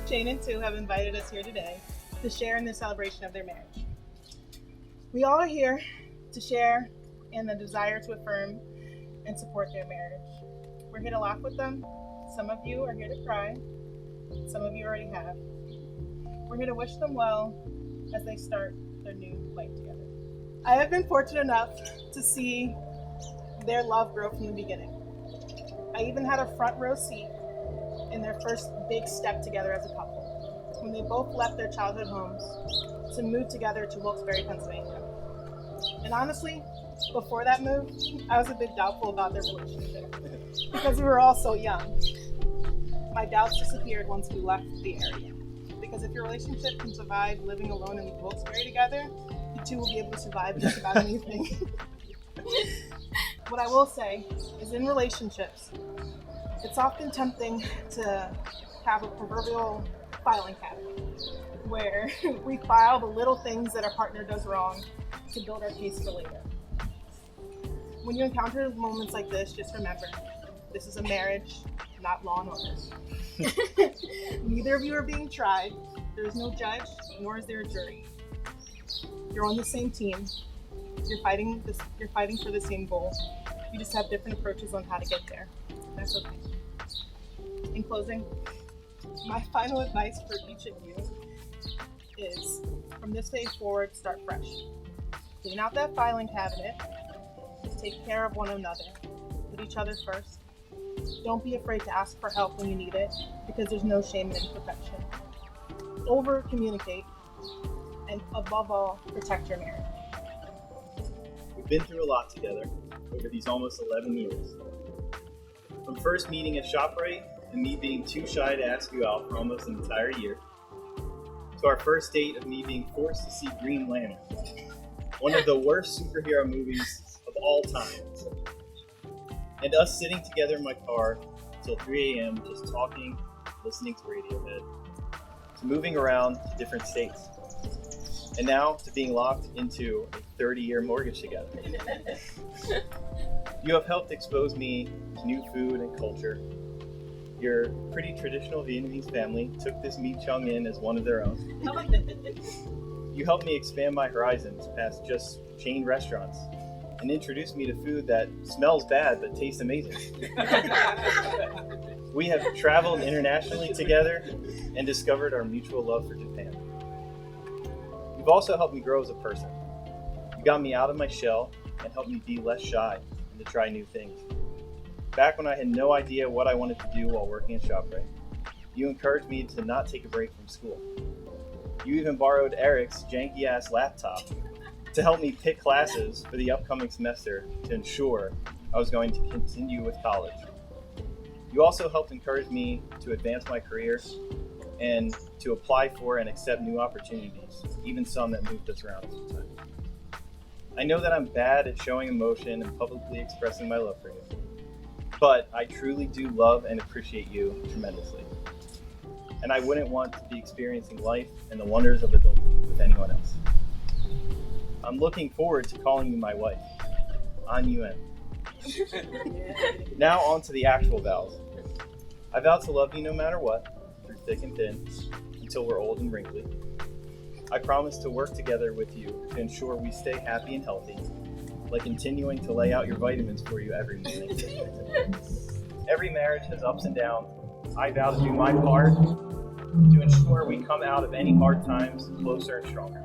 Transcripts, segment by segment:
Shane and Sue have invited us here today to share in the celebration of their marriage. We all are here to share in the desire to affirm and support their marriage. We're here to laugh with them. Some of you are here to cry. Some of you already have. We're here to wish them well as they start their new life together. I have been fortunate enough to see their love grow from the beginning. I even had a front row seat in their first big step together as a couple, when they both left their childhood homes to move together to Wilkes-Barre, Pennsylvania. And honestly, before that move, I was a bit doubtful about their relationship because we were all so young. My doubts disappeared once we left the area, because if your relationship can survive living alone in Wilkes-Barre together, you two will be able to survive just about anything. What I will say is, in relationships, it's often tempting to have a proverbial filing cabinet where we file the little things that our partner does wrong to build our case for later. When you encounter moments like this, just remember, this is a marriage, not Law and Order. Neither of you are being tried. There is no judge, nor is there a jury. You're on the same team. You're fighting for the same goal. You just have different approaches on how to get there. That's okay. In closing, my final advice for each of you is, from this day forward, start fresh. Clean out that filing cabinet. Take care of one another. Put each other first. Don't be afraid to ask for help when you need it, because there's no shame in imperfection. Over communicate, and above all, protect your marriage. We've been through a lot together over these almost 11 years. From first meeting at ShopRite and me being too shy to ask you out for almost an entire year, to our first date of me being forced to see Green Lantern, one of the worst superhero movies of all time, and us sitting together in my car till 3 a.m. just talking, listening to Radiohead, to moving around to different states, and now to being locked into a 30-year mortgage together. You have helped expose me to new food and culture. Your pretty traditional Vietnamese family took this Mi Chung in as one of their own. You helped me expand my horizons past just chain restaurants and introduced me to food that smells bad but tastes amazing. We have traveled internationally together and discovered our mutual love for Japan. You've also helped me grow as a person. You got me out of my shell and helped me be less shy and to try new things. Back when I had no idea what I wanted to do while working at ShopRite, you encouraged me to not take a break from school. You even borrowed Eric's janky-ass laptop to help me pick classes for the upcoming semester to ensure I was going to continue with college. You also helped encourage me to advance my career and to apply for and accept new opportunities, even some that moved us around sometimes. I know that I'm bad at showing emotion and publicly expressing my love for you, but I truly do love and appreciate you tremendously. And I wouldn't want to be experiencing life and the wonders of adulting with anyone else. I'm looking forward to calling you my wife, An Yuen. Now on to the actual vows. I vow to love you no matter what, through thick and thin, until we're old and wrinkly. I promise to work together with you to ensure we stay happy and healthy, like continuing to lay out your vitamins for you every morning. Every marriage has ups and downs, I vow to do my part to ensure we come out of any hard times closer and stronger.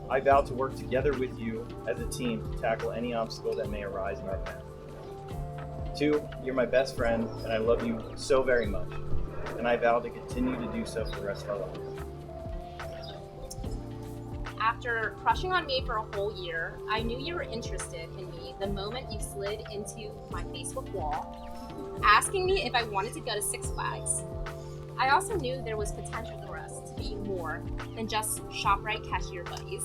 I vow to work together with you as a team to tackle any obstacle that may arise in our path. 2, you're my best friend, and I love you so very much, and I vow to continue to do so for the rest of our lives. After crushing on me for a whole year, I knew you were interested in me the moment you slid into my Facebook wall, asking me if I wanted to go to Six Flags. I also knew there was potential for us to be more than just ShopRite cashier buddies.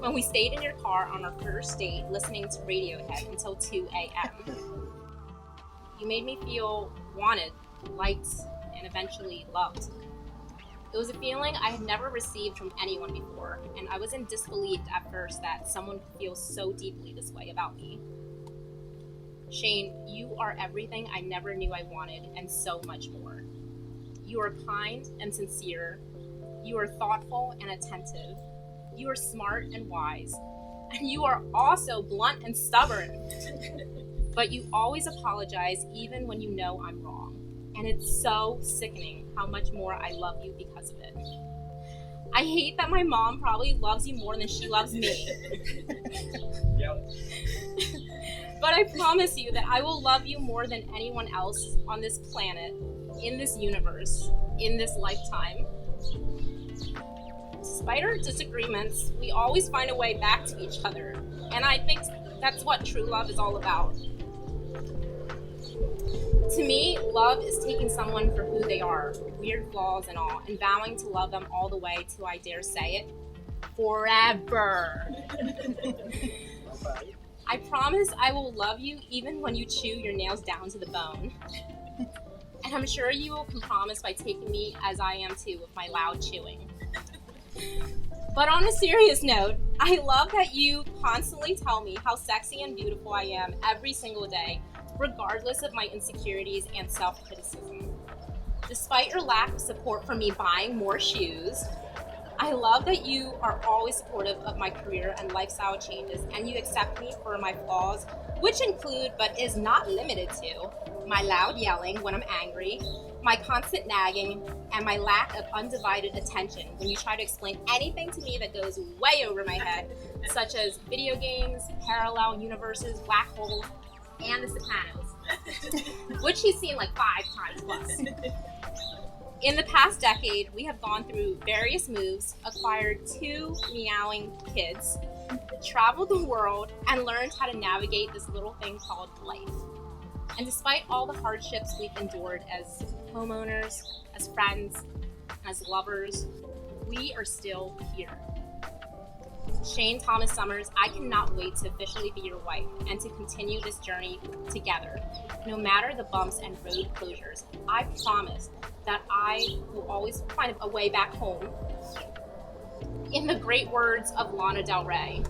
When we stayed in your car on our first date listening to Radiohead until 2 a.m. You made me feel wanted, liked, and eventually loved. It was a feeling I had never received from anyone before, and I was in disbelief at first that someone could feel so deeply this way about me. Shane, you are everything I never knew I wanted, and so much more. You are kind and sincere. You are thoughtful and attentive. You are smart and wise. And you are also blunt and stubborn. But you always apologize even when you know I'm wrong. And it's so sickening how much more I love you because of it. I hate that my mom probably loves you more than she loves me. Yep. But I promise you that I will love you more than anyone else on this planet, in this universe, in this lifetime. Despite our disagreements, we always find a way back to each other. And I think that's what true love is all about. To me, love is taking someone for who they are, weird flaws and all, and vowing to love them all the way till I dare say it, forever. I promise I will love you even when you chew your nails down to the bone. And I'm sure you will promise by taking me as I am too with my loud chewing. But on a serious note, I love that you constantly tell me how sexy and beautiful I am every single day, regardless of my insecurities and self-criticism. Despite your lack of support for me buying more shoes, I love that you are always supportive of my career and lifestyle changes, and you accept me for my flaws, which include, but is not limited to, my loud yelling when I'm angry, my constant nagging, and my lack of undivided attention when you try to explain anything to me that goes way over my head, such as video games, parallel universes, black holes, and The Sopranos, which he's seen like 5 times plus. In the past decade, we have gone through various moves, acquired 2 meowing kids, traveled the world, and learned how to navigate this little thing called life. And despite all the hardships we've endured as homeowners, as friends, as lovers, we are still here. Shane Thomas Summers, I cannot wait to officially be your wife and to continue this journey together. No matter the bumps and road closures, I promise that I will always find a way back home. In the great words of Lana Del Rey,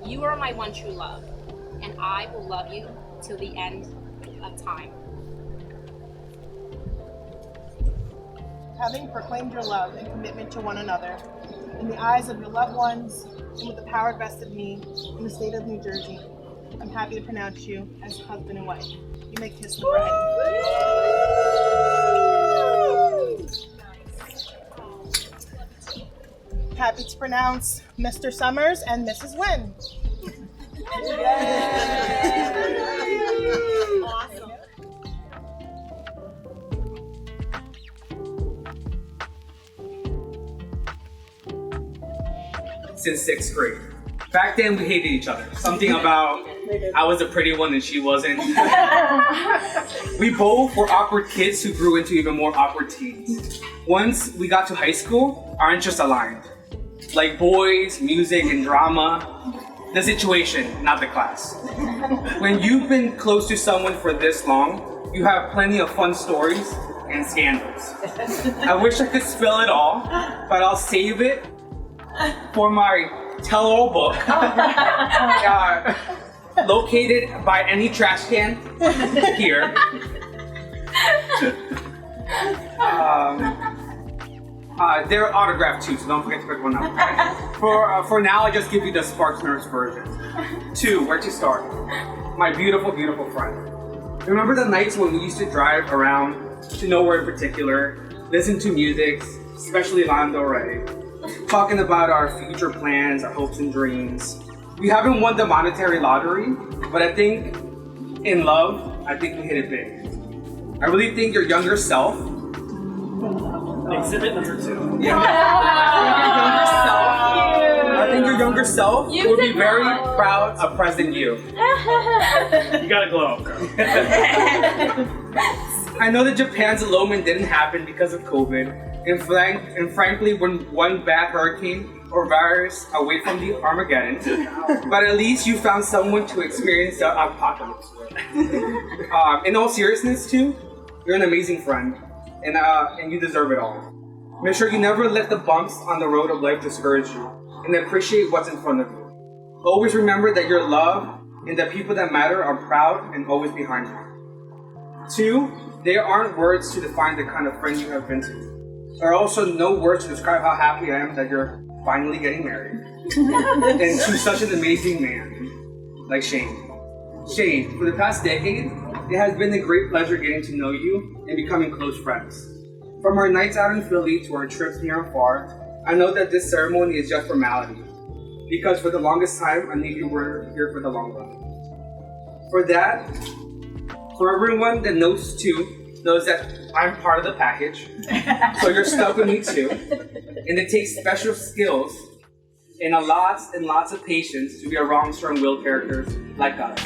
you are my one true love, and I will love you till the end of time. Having proclaimed your love and commitment to one another, in the eyes of your loved ones, and with the power vested in me in the state of New Jersey, I'm happy to pronounce you as husband and wife. You may kiss the bride. Happy to pronounce Mr. Summers and Mrs. Wynn. Awesome. Since 6th grade. Back then we hated each other. Something about I was a pretty one and she wasn't. We both were awkward kids who grew into even more awkward teens. Once we got to high school, our interests aligned. Like boys, music, and drama. The situation, not the class. When you've been close to someone for this long, you have plenty of fun stories and scandals. I wish I could spill it all, but I'll save it for my tell-all book, located by any trash can here. They're autographed too, so don't forget to pick one up. For now, I just give you the Sparks Nerds version. 2, where to start? My beautiful, beautiful friend. Remember the nights when we used to drive around to nowhere in particular, listen to music, especially Lana Del Rey, talking about our future plans, our hopes and dreams. We haven't won the monetary lottery, but I think in love, I think we hit it big. I really think your younger self. Exhibit number 2. Yeah. I think your younger self will be very proud of President you. You gotta glow up, girl. I know that Japan's elopement didn't happen because of COVID, and frankly, when one bad hurricane or virus away from the Armageddon, but at least you found someone to experience the apocalypse with. In all seriousness, too, you're an amazing friend, and you deserve it all. Make sure you never let the bumps on the road of life discourage you, and appreciate what's in front of you. Always remember that your love and the people that matter are proud and always behind you. 2, there aren't words to define the kind of friend you have been to. There are also no words to describe how happy I am that you're finally getting married. And to such an amazing man, like Shane. Shane, for the past decade, it has been a great pleasure getting to know you and becoming close friends. From our nights out in Philly to our trips near and far, I know that this ceremony is just formality. Because for the longest time, I knew you were here for the long run. For that, for everyone that knows that I'm part of the package, so you're stuck with me too. And it takes special skills and lots of patience to be around strong-willed characters like us.